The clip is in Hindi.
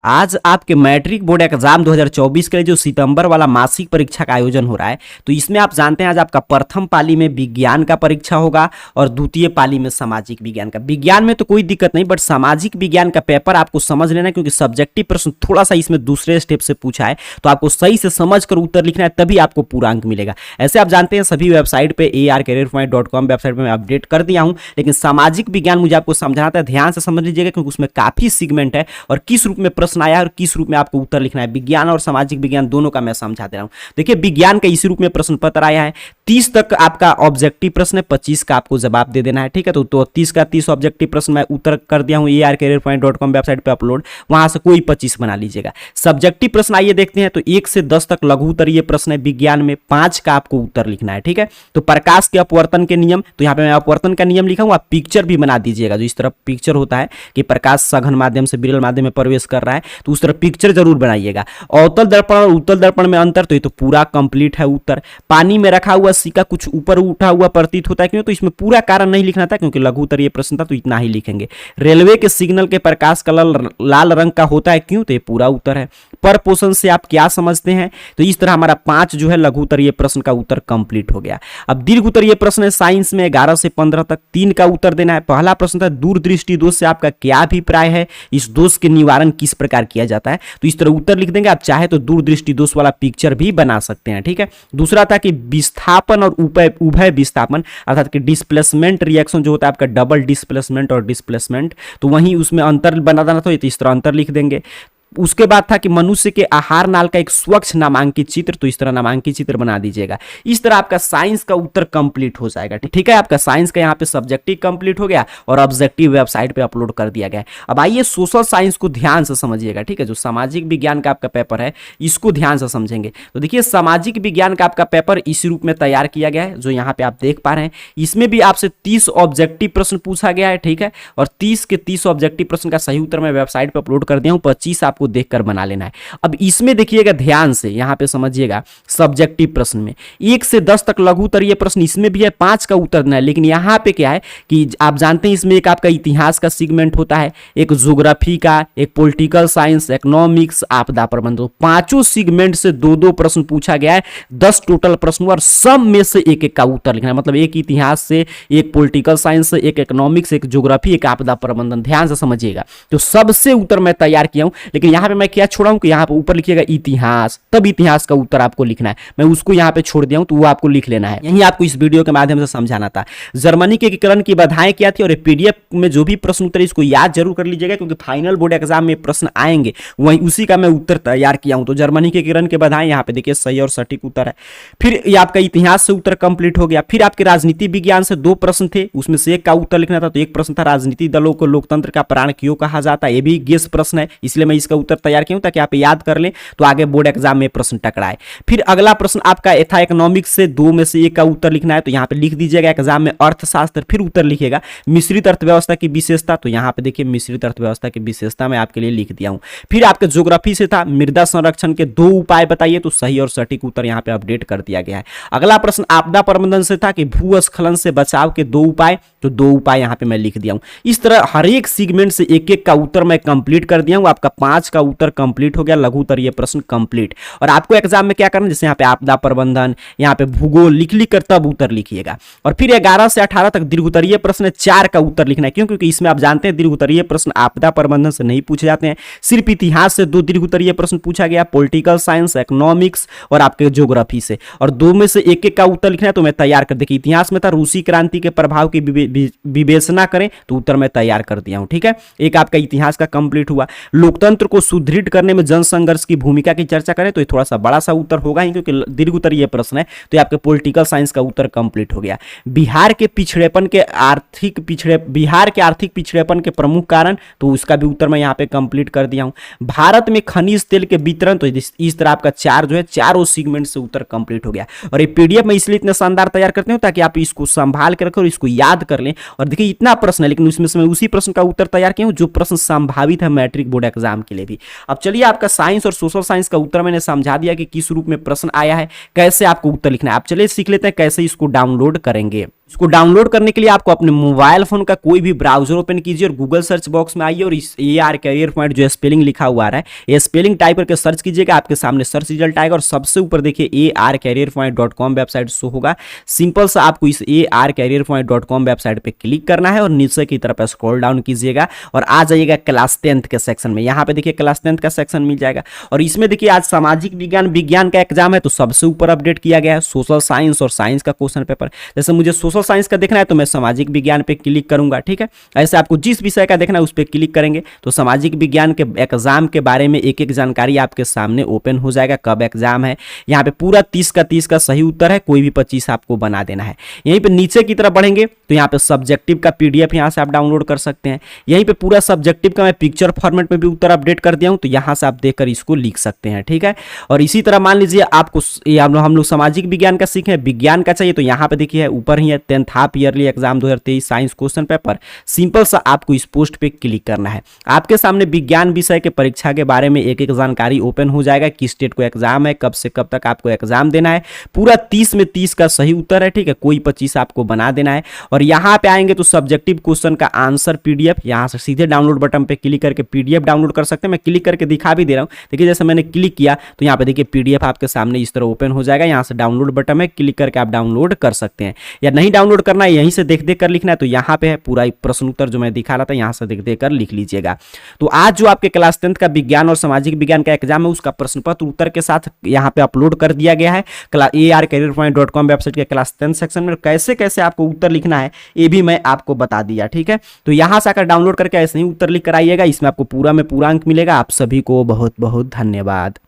आज आपके मैट्रिक बोर्ड एग्जाम 2024 के लिए जो सितंबर वाला मासिक परीक्षा का आयोजन हो रहा है, तो इसमें आप जानते हैं आज आपका प्रथम पाली में विज्ञान का परीक्षा होगा और द्वितीय पाली में सामाजिक विज्ञान का। विज्ञान में तो कोई दिक्कत नहीं, बट सामाजिक विज्ञान का पेपर आपको समझ लेना है, क्योंकि सब्जेक्टिव प्रश्न थोड़ा सा इसमें दूसरे स्टेप से पूछा है, तो आपको सही से समझ कर उत्तर लिखना है, तभी आपको पूरा अंक मिलेगा। ऐसे आप जानते हैं सभी वेबसाइट पे arcareerpoint.com वेबसाइट पे मैं अपडेट कर दिया हूं, लेकिन सामाजिक विज्ञान मुझे आपको समझाना था, ध्यान से समझ लीजिएगा, क्योंकि उसमें काफी सेगमेंट है और किस रूप में प्रश्न आया और किस रूप में आपको उत्तर लिखना है। विज्ञान और सामाजिक विज्ञान दोनों का मैं समझा दे रहा हूं। देखिए, विज्ञान का इसी रूप में प्रश्न पत्र आया है। 30 तक आपका ऑब्जेक्टिव प्रश्न है, 25 का आपको जवाब दे देना है। ठीक है, तो 30 का 30 ऑब्जेक्टिव प्रश्न मैं उत्तर कर दिया हूं arcareerpoint.com वेबसाइट पे अपलोड, वहां से कोई 25 बना लीजिएगा। सब्जेक्टिव प्रश्न आइए देखते हैं, तो 1 से 10 तक लघु उत्तरीय प्रश्न है विज्ञान में, 5 का आपको उत्तर लिखना है। ठीक है, तो प्रकाश के अपवर्तन के नियम, तो यहाँ पे मैं अपवर्तन का नियम लिखा हूं, आप पिक्चर भी बना दीजिएगा। जो इस तरह पिक्चर होता है कि प्रकाश सघन माध्यम से विरल माध्यम में प्रवेश कर रहा है, तो उस तरह पिक्चर जरूर बनाइएगा। अवतल दर्पण और उत्तल दर्पण में अंतर, तो ये तो पूरा कंप्लीट है उत्तर। पानी में रखा हुआ सिक्का कुछ ऊपर उठा हुआ प्रतीत होता है, क्यों? तो इसमें पूरा कारण नहीं लिखना था, क्योंकि लघु उत्तरीय प्रश्न था, तो इतना ही लिखेंगे। रेलवे के सिग्नल के प्रकाश कलर लाल रंग का होता है, क्यों? तो ये पूरा उत्तर है। पर पोषण से आप क्या समझते हैं? तो इस तरह हमारा 5 जो है लघु उत्तरीय प्रश्न का उत्तर कंप्लीट हो गया। अब दीर्घ उत्तरीय प्रश्न है साइंस में 11 से 15 तक, 3 का उत्तर देना है। पहला प्रश्न था दूरदृष्टि दोष से आपका क्या अभिप्राय है, इस दोष के निवारण किस प्रकार किया जाता है, तो इस तरह उत्तर लिख देंगे। आप चाहे तो दूरदृष्टि दोष वाला पिक्चर भी बना सकते हैं। ठीक है, दूसरा था कि विस्थापन और उभय विस्थापन, अर्थात कि डिस्प्लेसमेंट रिएक्शन जो होता है आपका डबल डिस्प्लेसमेंट और डिस्प्लेसमेंट, तो वहीं उसमें अंतर बना देना, तो इस तरह अंतर लिख देंगे। उसके बाद था कि मनुष्य के आहार नाल का एक स्वच्छ नामांकित चित्र, तो इस तरह नामांकित चित्र बना दीजिएगा। इस तरह आपका साइंस का उत्तर कंप्लीट हो जाएगा। ठीक है, आपका साइंस का यहाँ पे सब्जेक्टिव कंप्लीट हो गया और ऑब्जेक्टिव वेबसाइट पे अपलोड कर दिया गया है। अब आइए सोशल साइंस को ध्यान से समझिएगा। ठीक है, जो सामाजिक विज्ञान का आपका पेपर है इसको ध्यान से समझेंगे। तो देखिए, सामाजिक विज्ञान का आपका पेपर इस रूप में तैयार किया गया है, जो यहाँ पे आप देख पा रहे हैं। इसमें भी आपसे 30 ऑब्जेक्टिव प्रश्न पूछा गया है। ठीक है, और 30 के 30 ऑब्जेक्टिव प्रश्न का सही उत्तर मैं वेबसाइट पर अपलोड कर दिया हूँ, 25 आपको देखकर बना लेना है। अब इसमें देखिएगा ध्यान से, यहां पे समझिएगा, सब्जेक्टिव प्रश्न में 1 से 10 तक लघु उत्तरीय प्रश्न इसमें भी है, 5 का उत्तर देना है। लेकिन यहां पे क्या है कि आप जानते हैं इसमें एक आपका इतिहास का सेगमेंट होता है, एक ज्योग्राफी का, एक पॉलिटिकल साइंस, इकोनॉमिक्स, आपदा प्रबंधन, पांचों सेगमेंट से 2-2 प्रश्न पूछा गया है। 10 टोटल प्रश्न और सब में से एक एक का उत्तर लिखना है। मतलब एक इतिहास से, एक पॉलिटिकल साइंस से, एक इकोनॉमिक्स, एक ज्योग्राफी, एक आपदा प्रबंधन। ध्यान से समझिएगा, तो सबसे उत्तर मैं तैयार किया हूं। लेकिन यहां पे मैं क्या छोड़ा हूं कि यहां पे ऊपर लिखिएगा इतिहास, तब इतिहास का उत्तर आपको लिखना है। मैं उसको यहां पे छोड़ दिया हूं, तो वो आपको लिख लेना है। यही आपको इस वीडियो के माध्यम से समझाना था। जर्मनी के एकीकरण की बाधाएं क्या थी, और पीडीएफ में जो भी प्रश्न उत्तर इसको याद जरूर कर लीजिएगा, क्योंकि फाइनल बोर्ड एग्जाम में प्रश्न आएंगे, वही उसी का मैं उत्तर तैयार किया हूं। तो जर्मनी के एकीकरण की बाधाएं यहां पे देखिए सही और सटीक उत्तर है। फिर ये आपका इतिहास से उत्तर कंप्लीट हो गया। फिर आपके राजनीति विज्ञान से 2 प्रश्न थे, उसमें से एक का उत्तर लिखना था। तो एक प्रश्न था राजनीतिक दलों को लोकतंत्र का प्राण क्यों कहा जाता है, ये भी गेस प्रश्न है, इसलिए मैं इसका उत्तर तैयार किया हूं ताकि आप याद कर लें, तो आगे बोर्ड एग्जाम में प्रश्न टकराए। फिर अगला प्रश्न आपका था इकोनॉमिक्स से, 2 में से 1 का उत्तर लिखना है। तो यहां पे लिख दीजिएगा एग्जाम में अर्थशास्त्र, फिर उत्तर लिखिएगा मिश्रित अर्थव्यवस्था की विशेषता। तो यहां पे देखिए मिश्रित अर्थव्यवस्था की विशेषता मैं आपके लिए लिख दिया हूं। फिर आपके ज्योग्राफी से था मृदा संरक्षण के 2 उपाय बताइए, तो सही और सटीक उत्तर यहां पे अपडेट कर दिया गया है। अगला प्रश्न आपदा प्रबंधन से था कि भूस्खलन से बचाव के 2 उपाय, तो 2 उपाय यहां पे मैं लिख दिया हूं। इस तरह हर एक सेगमेंट से एक एक का उत्तर मैं कंप्लीट कर दिया हूं। आपका 5 का उत्तर कंप्लीट हो गया, लघु उत्तरीय प्रश्न कंप्लीट। और आपको एग्जाम में क्या करना, जैसे यहाँ पे आपदा प्रबंधन, यहाँ पे भूगोल लिख कर तब उत्तर लिखिएगा। और फिर 11 से 18 तक दीर्घ उत्तरीय प्रश्न 4 का उत्तर लिखना है। क्यों? क्योंकि इसमें आप जानते हैं दीर्घ उत्तरीय प्रश्न आपदा प्रबंधन से नहीं पूछे जाते हैं, सिर्फ इतिहास से 2 दीर्घ उत्तरीय प्रश्न पूछा गया, पॉलिटिकल साइंस, इकोनॉमिक्स और आपके ज्योग्राफी से, और 2 में से एक एक का उत्तर लिखना है। तो मैं तैयार कर, देखिए इतिहास में था रूसी क्रांति के प्रभाव की विवेचना करें, तो उत्तर मैं तैयार कर दिया हूं। ठीक है, एक आपका इतिहास का कंप्लीट हुआ। लोकतंत्र को सुदृढ़ करने में जन संघर्ष की भूमिका की चर्चा करें, तो ये थोड़ा सा बड़ा सा उत्तर होगा ही, क्योंकि दीर्घ उत्तरीय प्रश्न है। तो ये आपके पॉलिटिकल साइंस का उत्तर कंप्लीट हो गया। बिहार के आर्थिक पिछड़ेपन के प्रमुख कारण, तो उसका भी उत्तर मैं यहाँ पे कंप्लीट कर दिया हूं। भारत में खनिज तेल के वितरण, तो इस तरह आपका 4 जो है, चारों सेगमेंट से उत्तर कंप्लीट हो गया। और ये पीडीएफ में इसलिए इतने शानदार तैयार करते हो ताकि आप इसको संभाल कर रखें और इसको याद कर लें। और देखिए इतना प्रश्न है, लेकिन उसमें से मैं उसी प्रश्न का उत्तर तैयार किया हूं जो प्रश्न संभावित है मैट्रिक बोर्ड एग्जाम के लिए भी। अब चलिए, आपका साइंस और सोशल साइंस का उत्तर मैंने समझा दिया कि किस रूप में प्रश्न आया है, कैसे आपको उत्तर लिखना है। आप चलिए सीख लेते हैं कैसे इसको डाउनलोड करेंगे। इसको डाउनलोड करने के लिए आपको अपने मोबाइल फोन का कोई भी ब्राउजर ओपन कीजिए और गूगल सर्च बॉक्स में आइए और इस AR कैरियर पॉइंट जो स्पेलिंग लिखा हुआ आ रहा है ये स्पेलिंग टाइप करके सर्च कीजिएगा, आपके सामने सर्च रिजल्ट आएगा और सबसे ऊपर देखिए arcareerpoint.com वेबसाइट शो होगा। सिंपल सा आपको इस arcareerpoint.com वेबसाइट पे क्लिक करना है और नीचे की तरफ स्क्रॉल डाउन कीजिएगा और आ जाइएगा क्लास 10th के सेक्शन में। यहाँ पे देखिए क्लास 10th का सेक्शन मिल जाएगा और इसमें देखिए आज सामाजिक विज्ञान का एग्जाम है तो सबसे ऊपर अपडेट किया गया है सोशल साइंस और साइंस का क्वेश्चन पेपर। जैसे मुझे सोशल साइंस का देखना है तो मैं सामाजिक विज्ञान पे क्लिक करूंगा, ठीक है। ऐसे आपको जिस विषय का देखना है उस पर क्लिक करेंगे तो सामाजिक विज्ञान के एग्जाम के बारे में एक एक जानकारी आपके सामने ओपन हो जाएगा, कब एग्जाम है। यहाँ पे पूरा 30 का सही उत्तर है, कोई भी 25 आपको बना देना है। यहीं पे नीचे की तरफ बढ़ेंगे तो यहाँ पे सब्जेक्टिव का PDF यहाँ से आप डाउनलोड कर सकते हैं। यहीं पे पूरा सब्जेक्टिव का मैं पिक्चर फॉर्मेट में भी उत्तर अपडेट कर दिया हूँ तो यहाँ से आप देखकर इसको लिख सकते हैं, ठीक है। और इसी तरह मान लीजिए आपको हम लोग सामाजिक विज्ञान का सीखे, विज्ञान का चाहिए तो यहाँ पे देखिए ऊपर ही है 10th half yearly exam 2023 science question paper. Simple सा आपको इस पोस्ट पे क्लिक करना है। आपके सामने विज्ञान विषय के परीक्षा के बारे में एक एक जानकारी ओपन हो जाएगा, किस डेट को एग्जाम है, कब से कब तक आपको एग्जाम देना है। पूरा 30 में 30 का सही उत्तर है, ठीक है, कोई 25 आपको बना देना है। और यहाँ पे आएंगे तो सब्जेक्टिव क्वेश्चन का आंसर PDF यहाँ से सीधे डाउनलोड बटन पे क्लिक करके PDF डाउनलोड कर सकते हैं। मैं क्लिक करके दिखा भी दे रहा हूँ, देखिए जैसे मैंने क्लिक किया तो यहाँ पे देखिए PDF आपके सामने इस तरह ओपन हो जाएगा। यहाँ से डाउनलोड बटन में क्लिक करके आप डाउनलोड कर सकते हैं, या नहीं डाउनलोड करना है यहीं से देख देख कर लिखना है तो यहाँ पे है पूरा प्रश्न उत्तर जो मैं दिखा रहा था, यहाँ से देख देख कर लिख लीजिएगा। तो आज जो आपके क्लास 10th का विज्ञान और सामाजिक विज्ञान का एग्जाम है उसका प्रश्न पत्र उत्तर के साथ यहाँ पे अपलोड कर दिया गया है arcareerpoint.com वेबसाइट के क्लास 10 सेक्शन में। कैसे कैसे आपको उत्तर लिखना है ये भी मैं आपको बता दिया, ठीक है। तो यहाँ से आकर डाउनलोड करके ऐसे ही उत्तर लिख कर आइएगा, इसमें आपको पूरा में पूरा अंक मिलेगा। आप सभी को बहुत बहुत धन्यवाद।